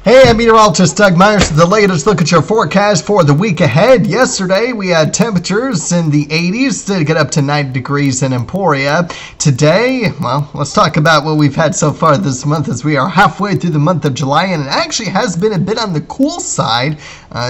Hey, I'm meteorologist Doug Myers with the latest look at your forecast for the week ahead. Yesterday, we had temperatures in the 80s to get up to 90 degrees in Emporia. Today, well, let's talk about what we've had so far this month as we are halfway through the month of July, and it actually has been a bit on the cool side,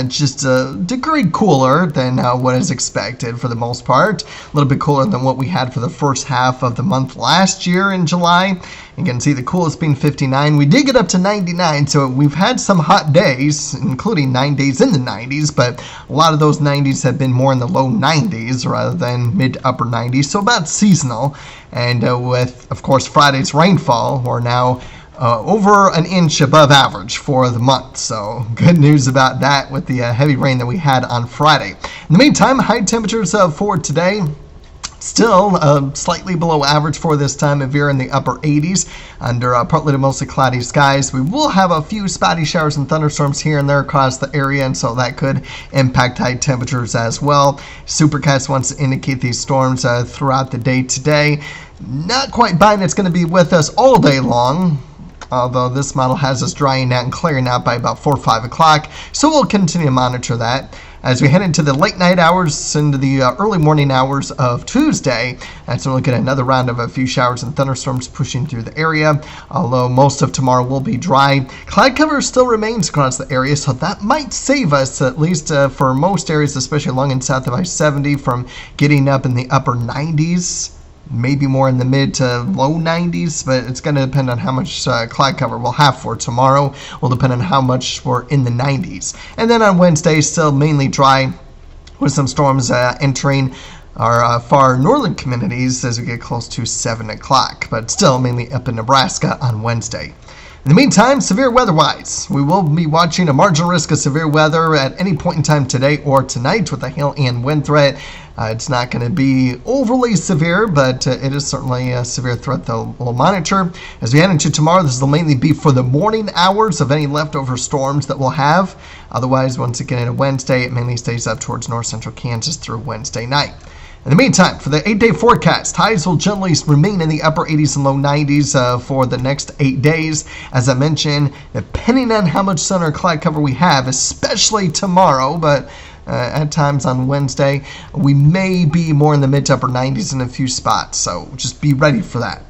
just a degree cooler than what is expected for the most part. A little bit cooler than what we had for the first half of the month last year in July. You can see the coolest being 59. We did get up to 99, so we've had some hot days, including 9 days in the 90s, but a lot of those 90s have been more in the low 90s rather than mid to upper 90s, so about seasonal. And with, of course, Friday's rainfall, we're now over an inch above average for the month. So good news about that with the heavy rain that we had on Friday. In the meantime, high temperatures for today. Still slightly below average for this time of year in the upper 80s under partly to mostly cloudy skies. We will have a few spotty showers and thunderstorms here and there across the area, and so that could impact high temperatures as well. Supercast wants to indicate these storms throughout the day today. Not quite buying it's going to be with us all day long, although this model has us drying out and clearing out by about 4 or 5 o'clock, so we'll continue to monitor that. As we head into the late night hours, into the early morning hours of Tuesday, that's when we'll get another round of a few showers and thunderstorms pushing through the area, although most of tomorrow will be dry. Cloud cover still remains across the area, so that might save us, at least for most areas, especially along and south of I-70, from getting up in the upper 90s. Maybe more in the mid to low 90s, but it's going to depend on how much cloud cover we'll have for tomorrow. Will depend on how much we're in the 90s. And then on Wednesday, still mainly dry with some storms entering our far northern communities as we get close to 7 o'clock, but still mainly up in Nebraska on Wednesday. In the meantime, severe weather-wise, we will be watching a marginal risk of severe weather at any point in time today or tonight with a hail and wind threat. It's not going to be overly severe, but it is certainly a severe threat that we'll monitor. As we head into tomorrow, this will mainly be for the morning hours of any leftover storms that we'll have. Otherwise, once again, into Wednesday, it mainly stays up towards north central Kansas through Wednesday night. In the meantime, for the 8-day forecast, highs will generally remain in the upper 80s and low 90s for the next 8 days. As I mentioned, depending on how much sun or cloud cover we have, especially tomorrow, but at times on Wednesday, we may be more in the mid to upper 90s in a few spots, so just be ready for that.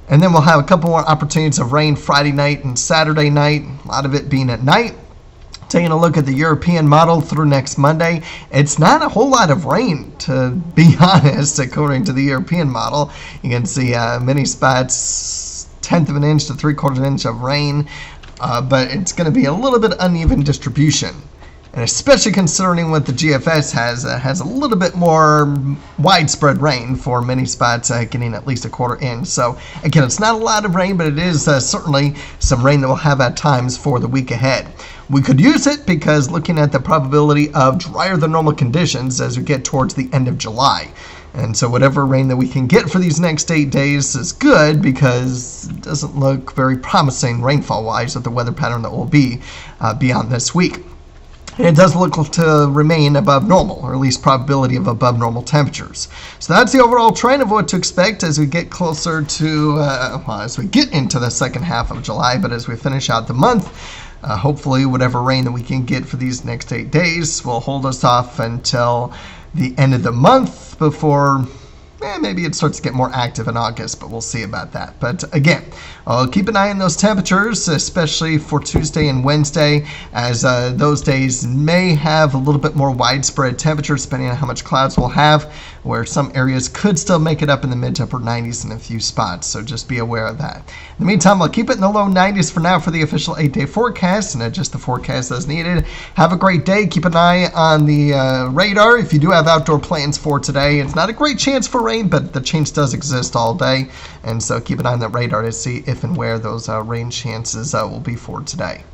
And then we'll have a couple more opportunities of rain Friday night and Saturday night, a lot of it being at night. Taking a look at the European model through next Monday, it's not a whole lot of rain, to be honest, according to the European model. You can see many spots, 1/10 of an inch to 3/4 of an inch of rain, but it's going to be a little bit uneven distribution. And especially considering what the GFS has a little bit more widespread rain for many spots, getting at least 1/4 inch. So again, it's not a lot of rain, but it is certainly some rain that we'll have at times for the week ahead. We could use it because looking at the probability of drier than normal conditions as we get towards the end of July. And so whatever rain that we can get for these next 8 days is good because it doesn't look very promising rainfall-wise with the weather pattern that will be beyond this week. And it does look to remain above normal, or at least probability of above normal temperatures. So that's the overall trend of what to expect as we get closer to, as we get into the second half of July, but as we finish out the month, hopefully whatever rain that we can get for these next 8 days will hold us off until the end of the month before maybe it starts to get more active in August, but we'll see about that. But again, keep an eye on those temperatures, especially for Tuesday and Wednesday, as those days may have a little bit more widespread temperatures depending on how much clouds we'll have, where some areas could still make it up in the mid to upper 90s in a few spots, so just be aware of that. In the meantime, I'll keep it in the low 90s for now for the official 8-day forecast, and adjust the forecast as needed. Have a great day. Keep an eye on the radar if you do have outdoor plans for today. It's not a great chance for rain, but the chance does exist all day, and so keep an eye on that radar to see if and where those rain chances will be for today.